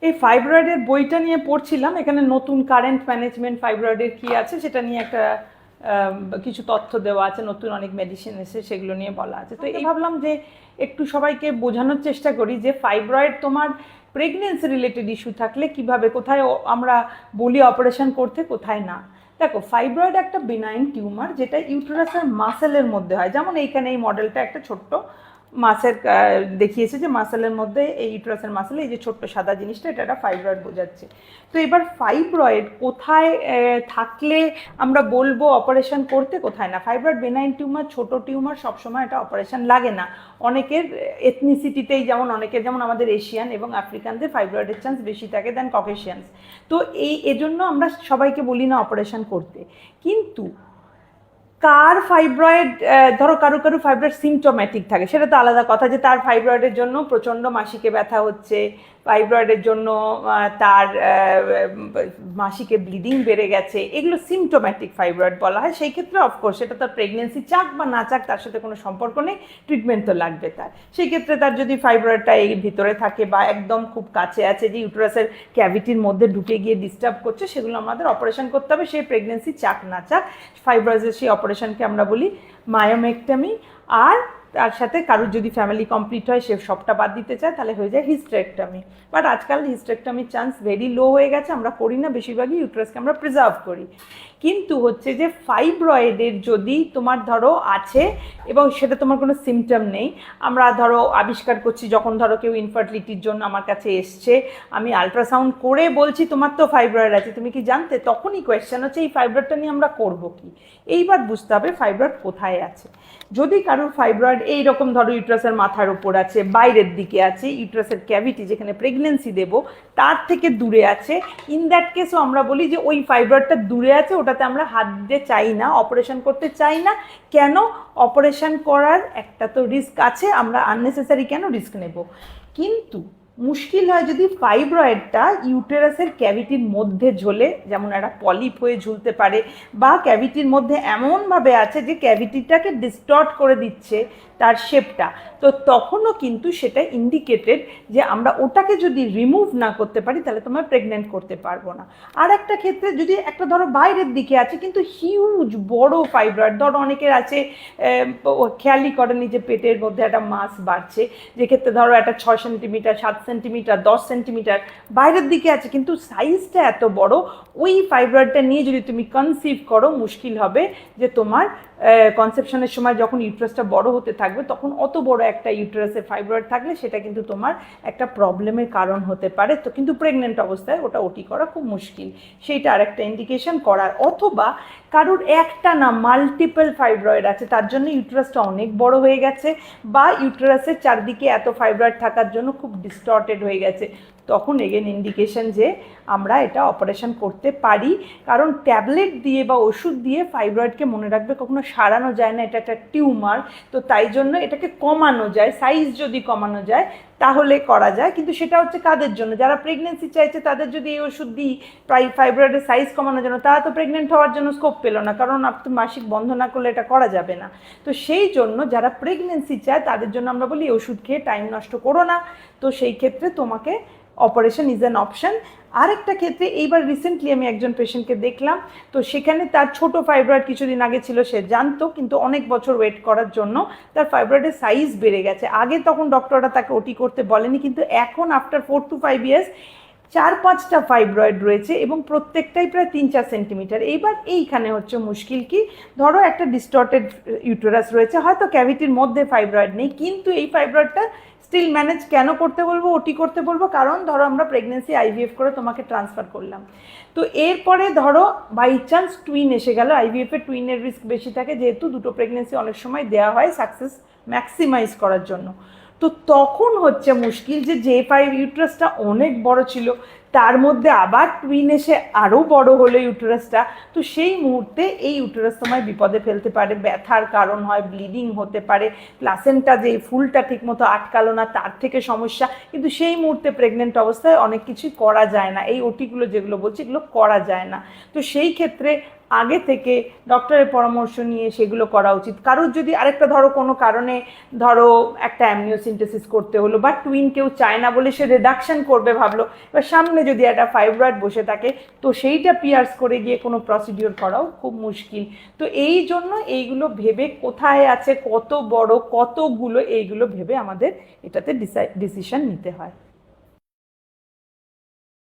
এই ফাইব্রয়েডের বইটা নিয়ে পড়ছিলাম, এখানে নতুন কারেন্ট ম্যানেজমেন্ট ফাইব্রয়েডের কী আছে সেটা নিয়ে একটা কিছু তথ্য দেওয়া আছে, নতুন অনেক মেডিসিন এসে সেগুলো নিয়ে বলা আছে। তো এই ভাবলাম যে একটু সবাইকে বোঝানোর চেষ্টা করি যে ফাইব্রয়েড তোমার প্রেগনেন্সি রিলেটেড ইস্যু থাকলে কিভাবে, কোথায় আমরা বলি অপারেশন করতে, কোথায় না। দেখো, ফাইব্রয়েড একটা বিনাইন টিউমার যেটা ইউটেরাসের মাসেলের মধ্যে হয়। যেমন এইখানে এই মডেলটা একটা ছোট্ট মাসের দেখিয়েছে, যে মাসেলের মধ্যে এই ইউটেরাসের মাসেলে এই যে ছোট্ট সাদা জিনিসটা, এটা একটা ফাইব্রয়েড বোঝাচ্ছে। তো এবার ফাইব্রয়েড কোথায় থাকলে আমরা বলবো অপারেশন করতে, কোথায় না। ফাইব্রয়েড বেনাইন টিউমার, ছোট টিউমার, সবসময় এটা অপারেশন লাগে না। অনেকের এথনিসিটিতেই, যেমন অনেকের, যেমন আমাদের এশিয়ান এবং আফ্রিকানদের ফাইব্রয়েডের চান্স বেশি থাকে দেন ককেশিয়ানস। তো এজন্য আমরা সবাইকে বলি না অপারেশন করতে। কিন্তু কার ফাইব্রয়েড, ধরো কারো কারো ফাইব্রয়েড সিমটোম্যাটিক থাকে, সেটা তো আলাদা কথা, যে তার ফাইব্রয়েডের জন্য প্রচণ্ড মাসিকে ব্যথা হচ্ছে, ফাইব্রয়েডের জন্য তার মাসিকে ব্লিডিং বেড়ে গেছে, এগুলো সিমটোম্যাটিক ফাইব্রয়েড বলা হয়। সেই ক্ষেত্রে অফকোর্স সেটা তার প্রেগনেন্সি চাক বা না চাক তার সাথে কোনো সম্পর্ক নেই, ট্রিটমেন্ট তো লাগবে তার। সেই ক্ষেত্রে তার যদি ফাইব্রয়েডটা এই ভিতরে থাকে বা একদম খুব কাছে আছে, যে ইউটেরাসের ক্যাভিটির মধ্যে ঢুকে গিয়ে ডিস্টার্ব করছে, সেগুলো আমাদের অপারেশন করতে হবে, সেই প্রেগনেন্সি চাক না চাক। ফাইব্রয়েডের সেই অপারেশনকে আমরা বলি মায়োমেক্টমি। আর তার সাথে কারোর যদি ফ্যামিলি কমপ্লিট হয়, সে সবটা বাদ দিতে চায়, তাহলে হয়ে যায় হিস্টেরেক্টমি। বাট আজকাল হিস্টেরেক্টমির চান্স ভেরি লো হয়ে গেছে, আমরা করি না, বেশিরভাগই ইউটেরাসকে আমরা প্রিজার্ভ করি। কিন্তু হচ্ছে যে ফাইব্রয়েডের যদি তোমার ধরো আছে এবং সেটা তোমার কোনো সিমটম নেই, আমরা ধরো আবিষ্কার করছি, যখন ধরো কেউ ইনফার্টিলিটির জন্য আমার কাছে এসছে, আমি আলট্রাসাউন্ড করে বলছি তোমার তো ফাইব্রয়েড আছে, তুমি কি জানতে? তখনই কোয়েশ্চেন হচ্ছে এই ফাইব্রয়েডটা নিয়ে আমরা করব কি। এইবার বুঝতে হবে ফাইব্রয়েড কোথায় আছে। যদি কারোর ফাইব্রয়েড এইরকম ধরো ইউটেরাসের মাথার ওপর আছে, বাইরের দিকে আছে, ইউটেরাসের ক্যাভিটি যেখানে প্রেগনেন্সি দেব তার থেকে দূরে আছে, ইন দ্যাট কেসও আমরা বলি যে ওই ফাইব্রয়েডটা দূরে আছে, ওটাতে আমরা হাত দিতে চাই না, অপারেশন করতে চাই না। কেন? অপারেশন করার একটা তো রিস্ক আছে, আমরা আননেসেসারি কেন রিস্ক নেব। কিন্তু মুশকিল হয় যদি ফাইব্রয়েডটা ইউটেরাসের ক্যাভিটির মধ্যে ঝোলে, যেমন একটা পলিপ হয়ে ঝুলতে পারে, বা ক্যাভিটির মধ্যে এমনভাবে আছে যে ক্যাভিটিটাকে ডিস্টর্ট করে দিচ্ছে তার শেপটা, তো তখনও কিন্তু সেটা ইন্ডিকেটেড যে আমরা ওটাকে যদি রিমুভ না করতে পারি তাহলে তোমার প্রেগনেন্ট করতে পারবো না। আর একটা ক্ষেত্রে যদি একটা ধরো বাইরের দিকে আছে কিন্তু হিউজ বড় ফাইব্রয়েড, ধরো অনেকের আছে খেয়ালই করেনি যে পেটের মধ্যে একটা মাস বাড়ছে, যেক্ষেত্রে ধরো একটা 6 সেন্টিমিটার, 7 সেন্টিমিটার, 10 সেন্টিমিটার বাইরের দিকে আছে, কিন্তু সাইজটা এত বড়, ওই ফাইব্রয়েডটা নিয়ে যদি তুমি কনসিভ করো, মুশকিল হবে যে তোমার কনসেপশনের সময় যখন ইউটেরাসটা বড় হতে থাকবে, তখন অত বড় একটা ইউটেরাসে ফাইব্রয়েড থাকলে সেটা কিন্তু তোমার একটা প্রবলেমের কারণ হতে পারে। তো কিন্তু প্রেগনেন্ট অবস্থায় ওটা ওটি করা খুব মুশকিল, সেইটা আরেকটা ইন্ডিকেশন করার। অথবা কারোর একটা না মাল্টিপল ফাইব্রয়েড আছে, তার জন্য ইউটেরাসটা অনেক বড় হয়ে গেছে, বা ইউটেরাসের চারদিকে এত ফাইব্রয়েড থাকার জন্য খুব ডিস্টর্টেড হয়ে গেছে, তখন এগেন ইন্ডিকেশন যে আমরা এটা অপারেশন করতে পারি। কারণ ট্যাবলেট দিয়ে বা ওষুধ দিয়ে ফাইব্রয়েডকে, মনে রাখবে, কখনো সারানো যায় না, এটা একটা টিউমার। তো তাই জন্য এটাকে কমানো যায়, সাইজ যদি কমানো যায় তাহলে করা যায়। কিন্তু সেটা হচ্ছে কাদের জন্য? যারা প্রেগনেন্সি চাইছে তাদের যদি এই ওষুধ দিই ফাইব্রয়েডের সাইজ কমানোর জন্য, তারা তো প্রেগনেন্ট হওয়ার জন্য স্কোপ পেলো না, কারণ আপনি মাসিক বন্ধ না করলে এটা করা যাবে না। তো সেই জন্য যারা প্রেগনেন্সি চায় তাদের জন্য আমরা বলি ওষুধ খেয়ে টাইম নষ্ট করো না। তো সেই ক্ষেত্রে তোমাকে অপারেশন ইজ অ্যান অপশন। আরেকটা ক্ষেত্রে, এইবার রিসেন্টলি আমি একজন পেশেন্টকে দেখলাম, তো সেখানে তার ছোট ফাইব্রয়েড কিছুদিন আগে ছিল, সে জানতো, কিন্তু অনেক বছর ওয়েট করার জন্য তার ফাইব্রয়েডের সাইজ বেড়ে গেছে। আগে তখন ডক্টররা তাকে ওটি করতে বলেনি, কিন্তু এখন আফটার 4 to 5 ইয়ার্স 4-5টা ফাইব্রয়েড রয়েছে এবং প্রত্যেকটাই প্রায় 3-4 সেন্টিমিটার। এইবার এইখানে হচ্ছে মুশকিল কি, ধরো একটা ডিস্টর্টেড ইউটেরাস রয়েছে, হয়তো ক্যাভিটির মধ্যে ফাইব্রয়েড নেই, কিন্তু এই ফাইব্রয়েডটা স্টিল ম্যানেজ কেন করতে বলবো, ওটি করতে বলবো? কারণ ধরো আমরা প্রেগনেন্সি আইভিএফ করে তোমাকে ট্রান্সফার করলাম, তো এরপরে ধরো বাই চান্স টুইন এসে গেল। আইভিএফে টুইনের রিস্ক বেশি থাকে, যেহেতু দুটো প্রেগনেন্সি অনেক সময় দেওয়া হয় সাকসেস ম্যাক্সিমাইজ করার জন্য। তো তখন হচ্ছে মুশকিল যে ইউটেরাসটা অনেক বড় ছিল, তার মধ্যে আবার টুইন এসে আরও বড় হলো ইউটেরাসটা, তো সেই মুহূর্তে এই ইউটেরাস তোমায় বিপদে ফেলতে পারে, ব্যথার কারণ হয়, ব্লিডিং হতে পারে, প্লাসেন্টা যে ফুলটা ঠিকমতো আটকালো না তার থেকে সমস্যা। কিন্তু সেই মুহূর্তে প্রেগনেন্ট অবস্থায় অনেক কিছুই করা যায় না, এই ওটিগুলো যেগুলো বলছি এগুলো করা যায় না। তো সেই ক্ষেত্রে আগে থেকে ডক্টরের পরামর্শ নিয়ে সেগুলো করা উচিত। কারোর যদি আরেকটা ধরো কোনো কারণে ধরো একটা অ্যামনিওসিন্থেসিস করতে হলো, বা টুইন কেউ চায় না বলে সে রিডাকশন করবে ভাবলো, এবার সামনে যদি একটা ফাইব্রয়েড বসে থাকে তো সেইটা পিয়ার্স করে গিয়ে কোনো প্রসিডিওর করাও খুব মুশকিল। তো এই জন্য এইগুলো ভেবে কোথায় আছে, কত বড়, কতগুলো, এইগুলো ভেবে আমাদের এটাতে ডিসিশন নিতে হয়।